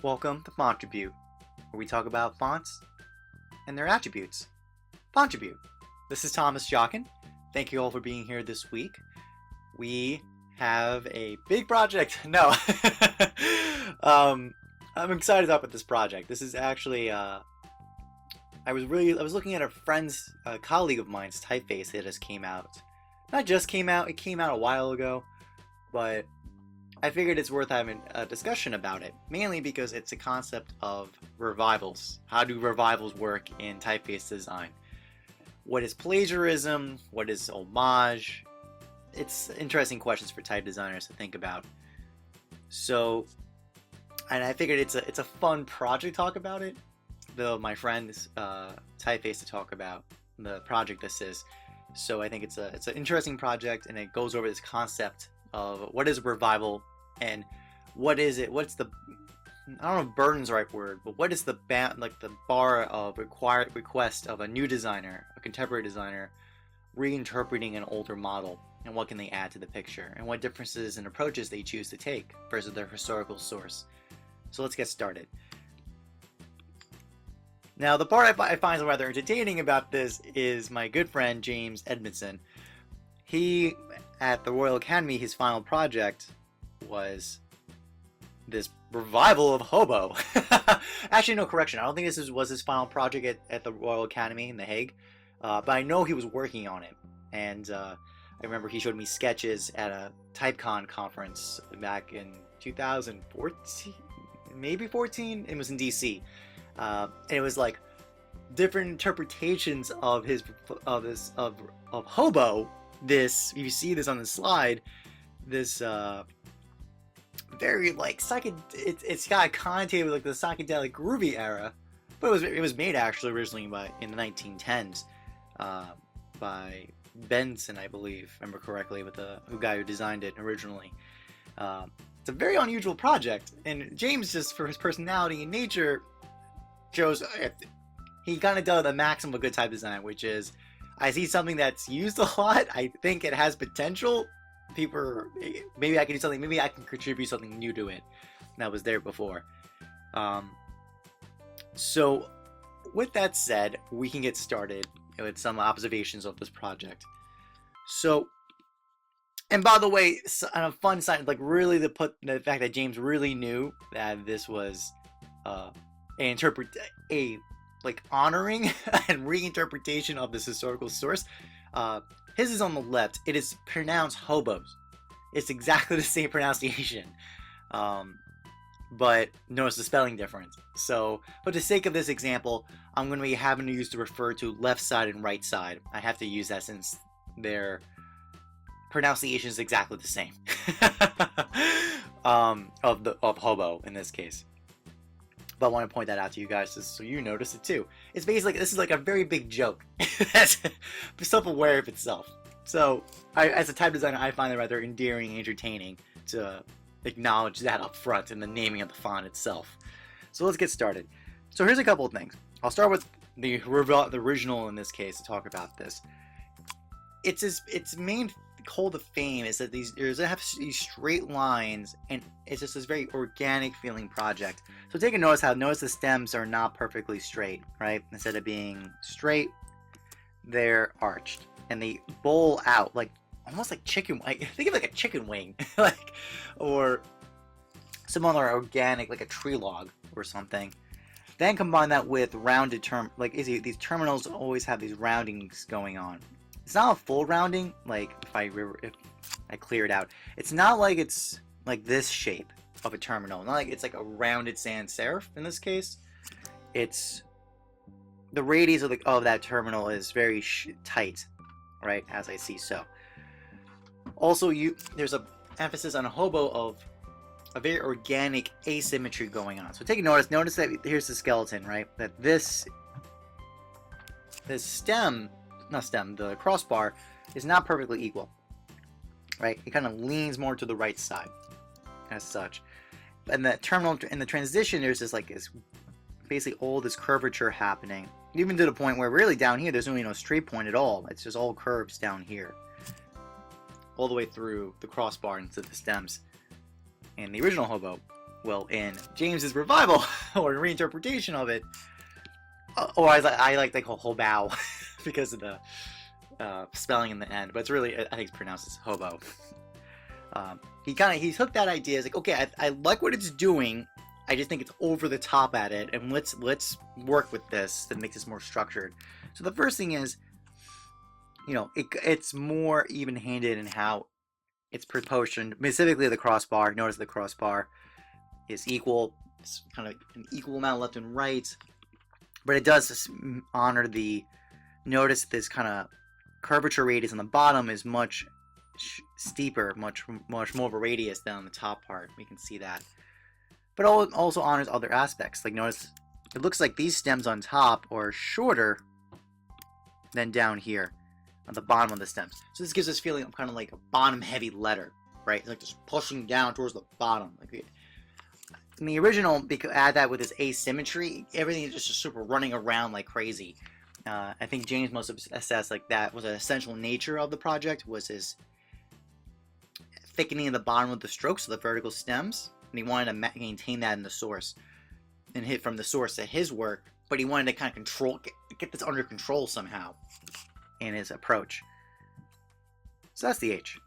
Welcome to Fontribute, where we talk about fonts and their attributes. Fontribute. This is Thomas Jockin. Thank you all for being here this week. We have a big project. No, I'm excited about this project. This is actually I was looking at a friend's colleague of mine's typeface that just came out. Not just came out; it came out a while ago, but I figured it's worth having a discussion about it, mainly because it's a concept of revivals. How do revivals work in typeface design? What is plagiarism? What is homage? It's interesting questions for type designers to think about. So, and I figured it's a fun project to talk about it. Though my friend's typeface to talk about the project this is. So I think it's an interesting project, and it goes over this concept of what is a revival and what is it, what's the, I don't know if burden's the right word, but what is the bar of request of a new designer, a contemporary designer, reinterpreting an older model, and what can they add to the picture, and what differences and approaches they choose to take versus their historical source. So let's get started. Now, the part I find rather entertaining about this is my good friend James Edmonson. He, at the Royal Academy, his final project was this revival of Hobo. Actually, no, correction. I don't think this was his final project at the Royal Academy in The Hague, but I know he was working on it. And I remember he showed me sketches at a TypeCon conference back in 2014, maybe 14. It was in DC. And it was like different interpretations of Hobo. This, you see this on the slide, this very like it's got a connotative with like the psychedelic groovy era, but it was made actually originally in the 1910s by Benson, I believe, if I remember correctly, with the guy who designed it originally. It's a very unusual project, and James, just for his personality and nature, shows he kind of does the maximum of good type design, which is, I see something that's used a lot, I think it has potential, maybe I can do something, maybe I can contribute something new to it that was there before. So with that said, we can get started with some observations of this project. So, and by the way, on a fun side, like really the fact that James really knew that this was honoring and reinterpretation of this historical source. His is on the left. It is pronounced Hobos. It's exactly the same pronunciation, but notice the spelling difference. So, for the sake of this example, I'm going to be having to use to refer to left side and right side. I have to use that since their pronunciation is exactly the same of Hobo in this case. But I want to point that out to you guys just so you notice it too. It's basically, this is like a very big joke. That's self-aware of itself. So, as a type designer, I find it rather endearing and entertaining to acknowledge that up front in the naming of the font itself. So let's get started. So here's a couple of things. I'll start with the original in this case to talk about this. Its main call to fame is that they have these straight lines, and it's just this very organic feeling project. So take a notice the stems are not perfectly straight, right? Instead of being straight, they're arched, and they bowl out like almost like chicken. Think of like a chicken wing, or some other organic, like a tree log or something. Then combine that with rounded these terminals always have these roundings going on. It's not a full rounding, like if I clear it out. It's not like it's like this shape of a terminal. Not like it's like a rounded sans serif in this case. It's the radius of that terminal is very tight, right? As I see so. Also, there's a emphasis on a Hobo of a very organic asymmetry going on. So take a notice. Notice that here's the skeleton, right? That this the crossbar is not perfectly equal, right? It kind of leans more to the right side as such. And the terminal in the transition, there's this basically all this curvature happening, even to the point where really down here there's really no straight point at all. It's just all curves down here, all the way through the crossbar into the stems. In the original Hobo, well, in James's revival or reinterpretation of it, or I like to call Hoboeaux because of the spelling in the end, but it's really, I think it's pronounced as Hobo. He's hooked that idea. It's like, okay, I like what it's doing. I just think it's over the top at it, and let's work with this to make this more structured. So the first thing is, you know, it's more even-handed in how it's proportioned. Specifically, the crossbar. Notice the crossbar is equal. It's kind of an equal amount left and right, but it does honor the. Notice this kind of curvature radius on the bottom is much steeper, much more of a radius than on the top part. We can see that. But it also honors other aspects. Like notice, it looks like these stems on top are shorter than down here on the bottom of the stems. So this gives us feeling of kind of like a bottom-heavy letter, right? It's like just pushing down towards the bottom. Like in the original, because add that with this asymmetry, everything is just super running around like crazy. I think James must have assessed like that was an essential nature of the project, was his thickening of the bottom of the strokes of the vertical stems, and he wanted to maintain that in the source and hit from the source to his work, but he wanted to kind of get this under control somehow in his approach. So that's the H.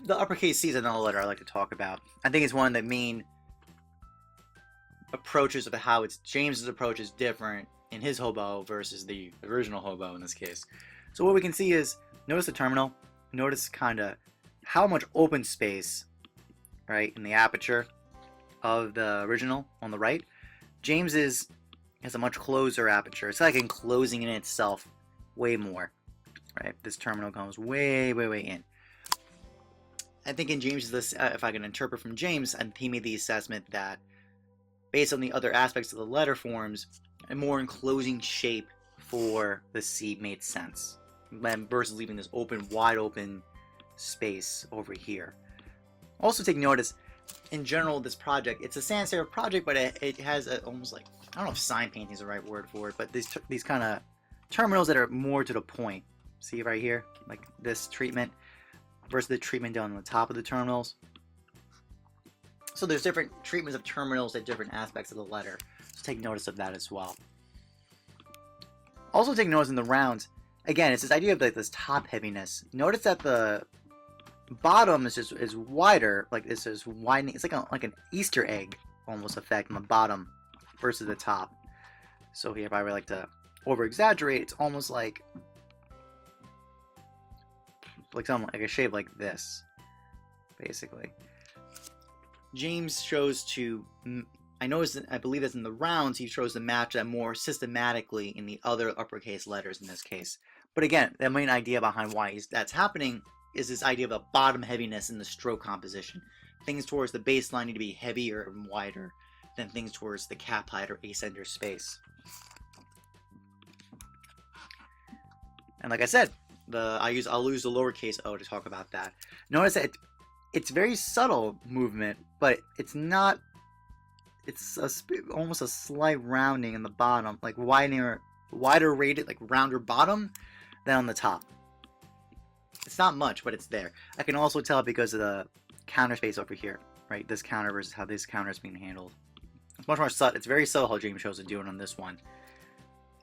The uppercase C is another letter I like to talk about. I think it's one of the main approaches of how James's approach is different in his Hoboeaux versus the original Hoboeaux in this case. So what we can see is, notice the terminal, notice kind of how much open space, right, in the aperture of the original on the right. James's has a much closer aperture. It's like enclosing in itself way more, right? This terminal comes way in. I think in James's, if I can interpret from James, and he made the assessment that based on the other aspects of the letter forms, a more enclosing shape for the C made sense versus leaving this wide open space over here. Also take notice, in general, this project, it's a sans serif project, but it has almost like, I don't know if sign painting is the right word for it, but these kind of terminals that are more to the point. See right here, like this treatment versus the treatment down on the top of the terminals. So there's different treatments of terminals at different aspects of the letter. So take notice of that as well. Also take notice in the rounds. Again, it's this idea of like this top heaviness. Notice that the bottom is wider, like this is widening. It's like an Easter egg almost effect on the bottom versus the top. So here, if I were like to over exaggerate, it's almost like something like a shape like this, basically. James chose to, I believe that's in the rounds, he chose to match that more systematically in the other uppercase letters in this case. But again, the main idea behind why that's happening is this idea of a bottom heaviness in the stroke composition. Things towards the baseline need to be heavier and wider than things towards the cap height or ascender space. And like I said, I'll use the lowercase o to talk about that. Notice that it's very subtle movement, but it's not. It's almost a slight rounding in the bottom, like wider rated, like rounder bottom than on the top. It's not much, but it's there. I can also tell because of the counter space over here, right? This counter versus how this counter is being handled. It's much more subtle. It's very subtle how James chose to do it on this one.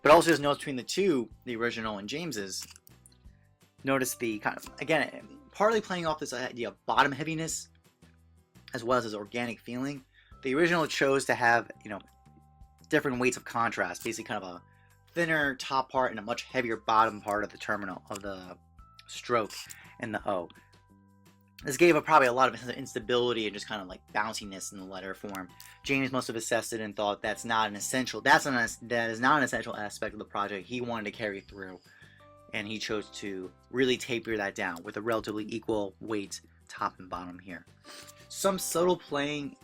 But also just notice between the two, the original and James's. Notice the kind of, again, partly playing off this idea of bottom heaviness as well as this organic feeling. The original chose to have, different weights of contrast, basically kind of a thinner top part and a much heavier bottom part of the terminal of the stroke and the O. This gave probably a lot of instability and just kind of like bounciness in the letter form. James must have assessed it and thought that is not an essential aspect of the project he wanted to carry through. And he chose to really taper that down with a relatively equal weight top and bottom here. Some subtle playing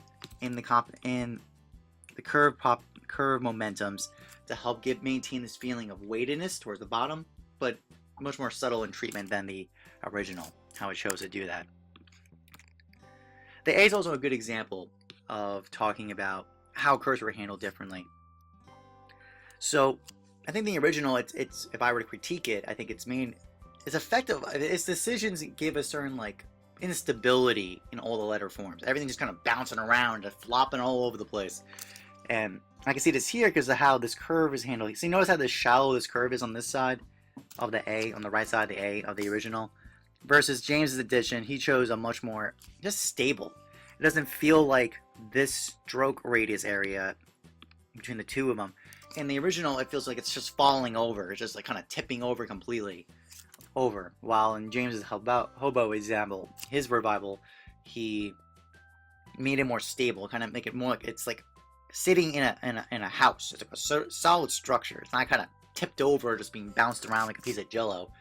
in the curve momentums to help maintain this feeling of weightedness towards the bottom, but much more subtle in treatment than the original, how it chose to do that. The A is also a good example of talking about how curves were handled differently. So I think the original, it's if I were to critique it, I think its effective, its decisions give a certain like instability in all the letter forms. Everything just kind of bouncing around, just flopping all over the place. And I can see this here because of how this curve is handled. So you notice how shallow this curve is on this side of the A, on the right side of the A of the original, versus James's edition. He chose a much more just stable. It doesn't feel like this stroke radius area between the two of them. In the original, it feels like it's just falling over. It's just like kind of tipping over completely over. While in James's Hobo example, his revival, he made it more stable, kind of make it more like it's like sitting in a house. It's like a solid structure. It's not kind of tipped over, just being bounced around like a piece of jello,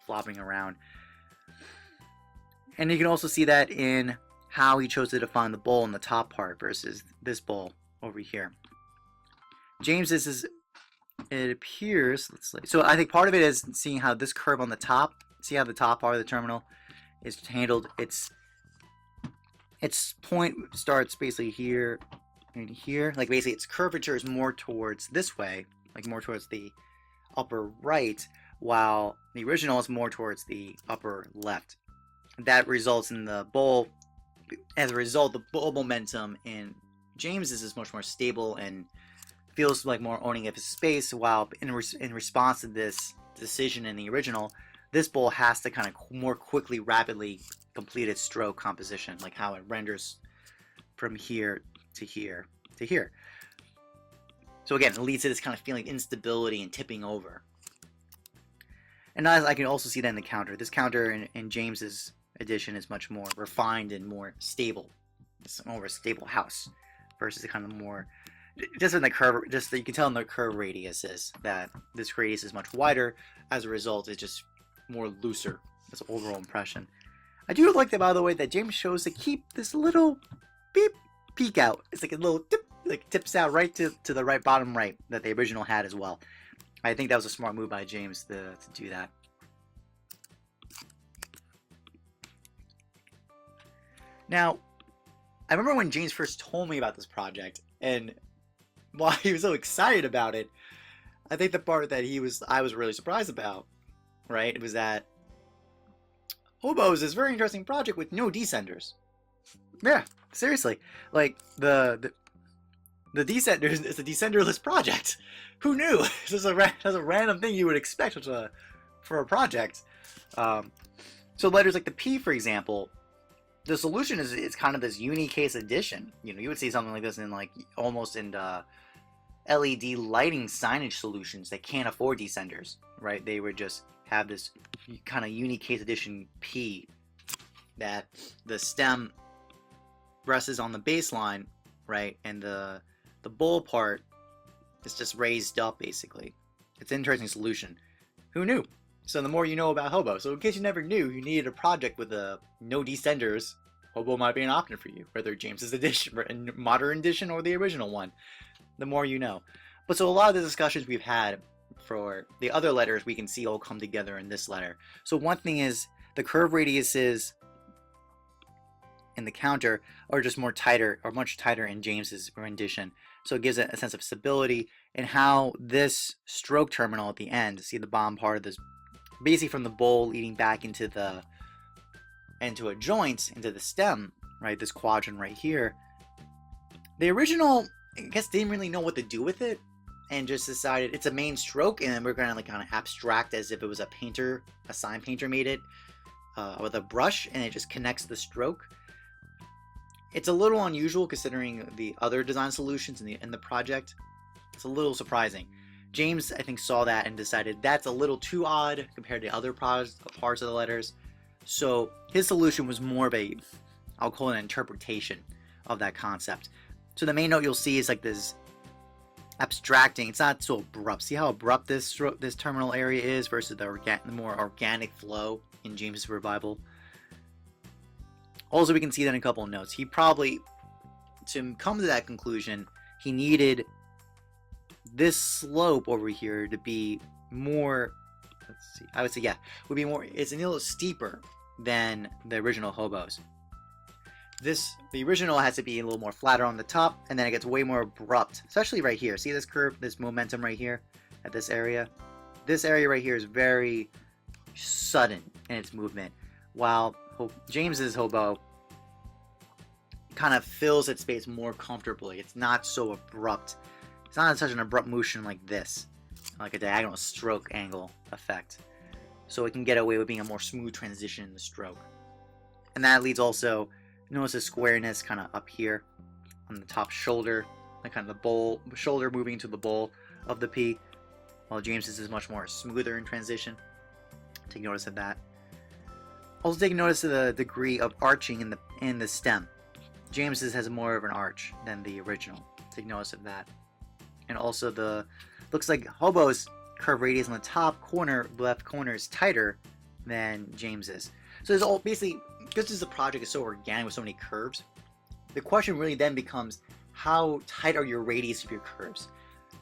flopping around. And you can also see that in how he chose to define the bowl in the top part versus this bowl over here. James's is, it appears, so I think part of it is seeing how this curve on the top, see how the top part of the terminal is handled. Its point starts basically here and here. Like basically its curvature is more towards this way, like more towards the upper right, while the original is more towards the upper left. That results in the bowl. As a result, the bowl momentum in James's is much more stable and feels like more owning of his space, while in response to this decision in the original, this bowl has to kind of more quickly, rapidly complete its stroke composition, like how it renders from here to here to here. So again, it leads to this kind of feeling instability and tipping over. And as I can also see that in the counter. This counter in James's edition is much more refined and more stable. It's more of a stable house versus the kind of more, just in the curve, just you can tell in the curve radius is that this radius is much wider. As a result, it's just more looser. That's the overall impression. I do like that, by the way, that James chose to keep this little beep peek out. It's like a little tip, like tips out right to the right bottom right that the original had as well. I think that was a smart move by James to do that. Now, I remember when James first told me about this project, and while he was so excited about it, I think the part that I was really surprised about, right, was that Hoboeaux is this very interesting project with no descenders. Yeah, seriously, like the descenders, it's a descenderless project. Who knew? This is a random thing you would expect for a project. So letters like the P, for example, the solution is kind of this unicase addition. You know, you would see something like this in like almost in the LED lighting signage solutions that can't afford descenders, right? They would just have this kind of unicase addition P that the stem rests on the baseline, right? And the bowl part is just raised up, basically. It's an interesting solution. Who knew? So the more you know about Hobo. So in case you never knew you needed a project with no descenders, Hobo might be an option for you, whether James's edition, modern edition, or the original one. The more you know. But so a lot of the discussions we've had for the other letters we can see all come together in this letter. So one thing is the curve radiuses in the counter are just more tighter, or much tighter in James's rendition. So it gives it a sense of stability, and how this stroke terminal at the end, see the bottom part of this, basically from the bowl leading back into a joint, into the stem, right, this quadrant right here. The original, I guess, didn't really know what to do with it, and just decided it's a main stroke, and we're gonna like kind of abstract as if it was a painter, a sign painter made it with a brush, and it just connects the stroke. It's a little unusual considering the other design solutions in the project. It's a little surprising. James, I think, saw that and decided that's a little too odd compared to other parts of the letters. So his solution was more of a, I'll call it an interpretation of that concept. So the main note you'll see is like this abstracting. It's not so abrupt. See how abrupt this terminal area is versus the more organic flow in James's revival. Also, we can see that in a couple of notes. He probably, to come to that conclusion, he needed this slope over here to be more, let's see, I would say, yeah, would be more, it's a little steeper than the original Hoboeaux. The original has to be a little more flatter on the top, and then it gets way more abrupt, especially right here. See this curve, this momentum right here at this area? This area right here is very sudden in its movement, while James's Hoboeaux kind of fills its space more comfortably. It's not so abrupt. It's not such an abrupt motion like this, like a diagonal stroke angle effect. So it can get away with being a more smooth transition in the stroke. And that leads also, notice the squareness kind of up here on the top shoulder, like kind of the shoulder moving to the bowl of the P, while James's is much more smoother in transition. Take notice of that. Also take notice of the degree of arching in the stem. James's has more of an arch than the original. Take notice of that. And also looks like Hobo's curve radius on the top corner, left corner, is tighter than James's. So there's all basically, because the project is so organic with so many curves, the question really then becomes, how tight are your radius of your curves?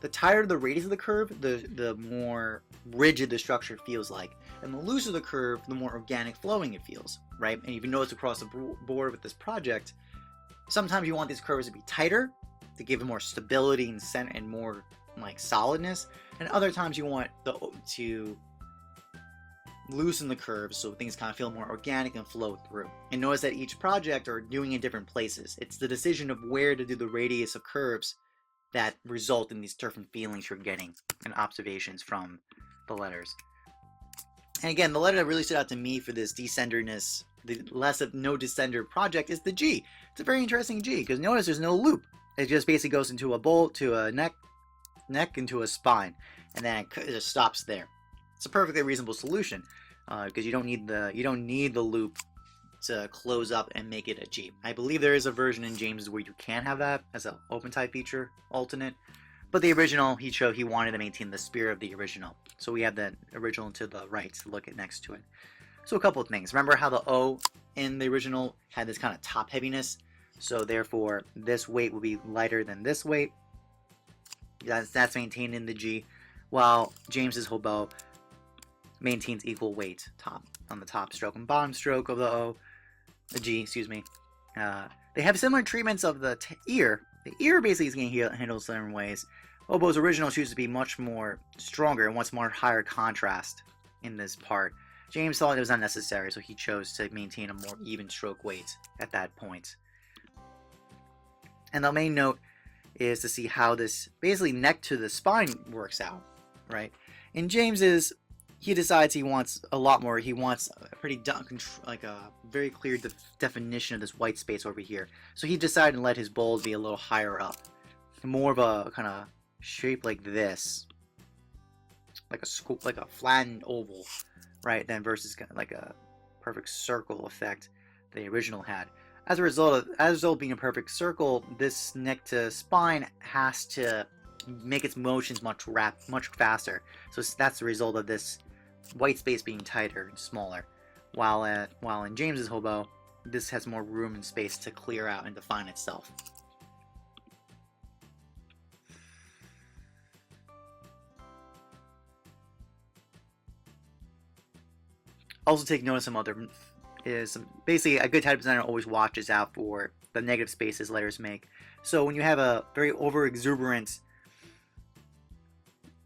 The tighter the radius of the curve, the more rigid the structure feels like. And the looser the curve, the more organic flowing it feels, right? And you can notice across the board with this project, sometimes you want these curves to be tighter to give it more stability and center and more like solidness, and other times you want to loosen the curves so things kind of feel more organic and flow through. And notice that each project are doing in different places. It's the decision of where to do the radius of curves that result in these different feelings you're getting and observations from the letters. And again, the letter that really stood out to me for this descenderness, the less of no descender project, is the G. It's a very interesting G, because notice there's no loop. It just basically goes into a bowl, to a neck into a spine, and then it just stops there. It's a perfectly reasonable solution, because you don't need the loop to close up and make it a G. I believe there is a version in James's where you can have that as an open type feature alternate, but the original he wanted to maintain the spirit of the original. So we have the original to the right to look at next to it. So a couple of things. Remember how the O in the original had this kind of top heaviness? So therefore, this weight will be lighter than this weight. That's maintained in the G, while James's Hoboeaux maintains equal weight on the top stroke and bottom stroke of the G, excuse me. They have similar treatments of the ear. The ear basically is getting handled certain ways. Hobo's original chooses to be much more stronger and wants more higher contrast in this part. James thought it was unnecessary, so he chose to maintain a more even stroke weight at that point. And the main note is to see how this basically neck to the spine works out, right? In James's, he decides he wants a lot more. He wants a pretty like a very clear definition of this white space over here. So he decided to let his bold be a little higher up, more of a kind of shape like this, like a flattened oval, right? Then versus kind of like a perfect circle effect the original had. As a result of being a perfect circle, this neck to spine has to make its motions much faster. So that's the result of this white space being tighter and smaller. While in James's Hoboeaux, this has more room and space to clear out and define itself. Also take notice of basically a good type designer always watches out for the negative spaces letters make. So when you have a very over exuberant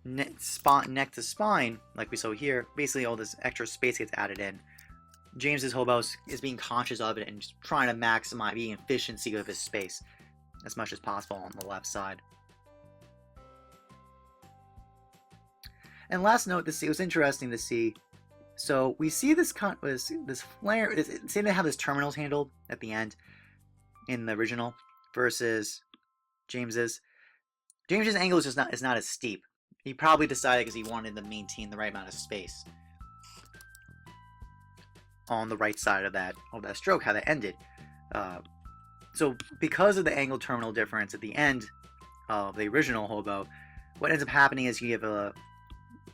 neck to spine, like we saw here, basically all this extra space gets added in. James's Hoboeaux is being conscious of it and just trying to maximize the efficiency of his space as much as possible on the left side. And last note, it was interesting to see. So we see this flare. See how this terminal is handled at the end in the original versus James's. James's angle is not as steep. He probably decided because he wanted to maintain the right amount of space on the right side of that stroke, how that ended. So because of the angle terminal difference at the end of the original Hoboeaux, what ends up happening is you have a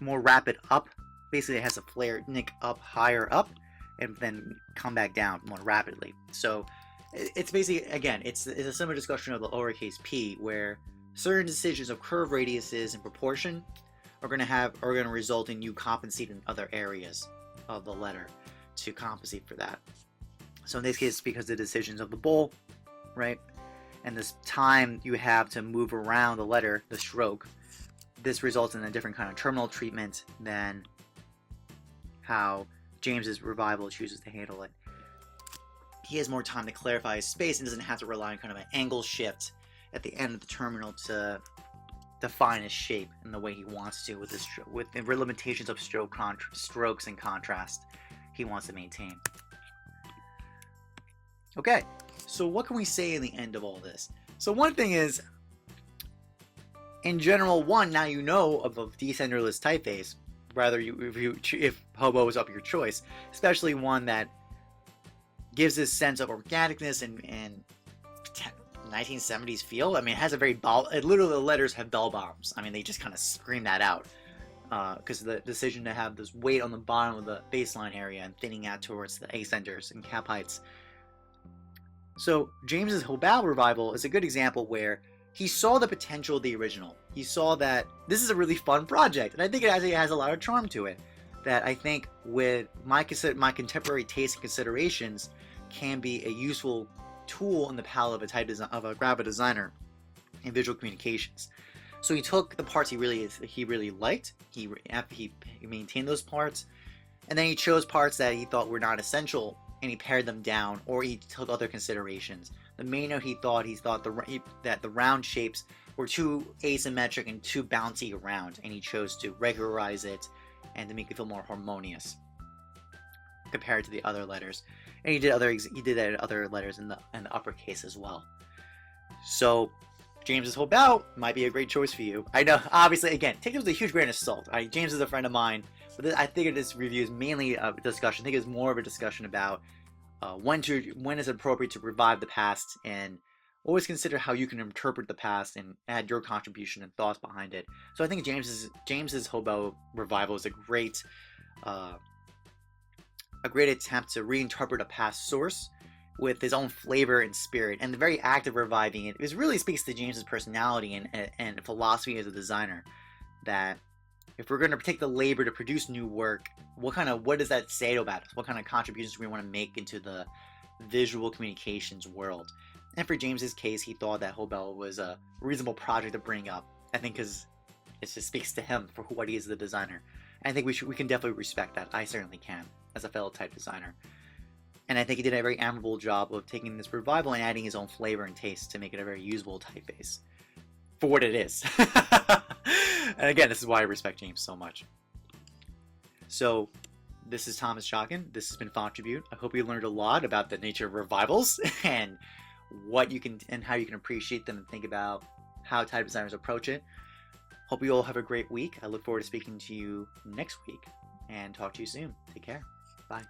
more rapid up. Basically, it has a flare nick up higher up and then come back down more rapidly. So it's basically, again, it's a similar discussion of the lowercase p, where certain decisions of curve radiuses and proportion are going to result in you compensating other areas of the letter to compensate for that. So in this case, because the decisions of the bowl, right, and this time you have to move around the letter, the stroke, this results in a different kind of terminal treatment than how James's revival chooses to handle it. He has more time to clarify his space and doesn't have to rely on kind of an angle shift at the end of the terminal to define his shape in the way he wants to, with the limitations of strokes and contrast he wants to maintain. Okay, so what can we say in the end of all this? So one thing is, in general, now you know of a descenderless typeface, if Hobo is up your choice, especially one that gives this sense of organicness and 1970s feel. I mean, it has a very literally the letters have bell bottoms. I mean, they just kind of scream that out because of the decision to have this weight on the bottom of the baseline area and thinning out towards the A centers and cap heights. So James's Hoboeaux revival is a good example where he saw the potential of the original. He saw that this is a really fun project, and I think it actually has a lot of charm to it. That I think, with my contemporary taste and considerations, can be a useful tool in the palette of a graphic designer in visual communications. So he took the parts he really liked. He maintained those parts, and then he chose parts that he thought were not essential, and he pared them down, or he took other considerations. The main note, he thought that the round shapes were too asymmetric and too bouncy around, and he chose to regularize it and to make it feel more harmonious compared to the other letters. And he did that in other letters in the uppercase as well. So James's Hoboeaux might be a great choice for you. I know, obviously, again, take this with a huge grain of salt. James is a friend of mine, but I think this review is mainly a discussion. I think it's more of a discussion about when is it appropriate to revive the past, and always consider how you can interpret the past and add your contribution and thoughts behind it. So I think James's Hoboeaux revival is a great attempt to reinterpret a past source with his own flavor and spirit, and the very act of reviving it really speaks to James's personality and philosophy as a designer. That if we're going to take the labor to produce new work, what does that say about us? What kind of contributions do we want to make into the visual communications world? And for James's case, he thought that Hoboeaux was a reasonable project to bring up. I think because it just speaks to him for what he is as a designer. And I think we can definitely respect that. I certainly can, as a fellow type designer. And I think he did a very admirable job of taking this revival and adding his own flavor and taste to make it a very usable typeface for what it is. And again, this is why I respect James so much. So, this is Thomas Jockin. This has been Fontribute. I hope you learned a lot about the nature of revivals and how you can appreciate them and think about how type designers approach it. Hope you all have a great week. I look forward to speaking to you next week and talk to you soon. Take care. Bye.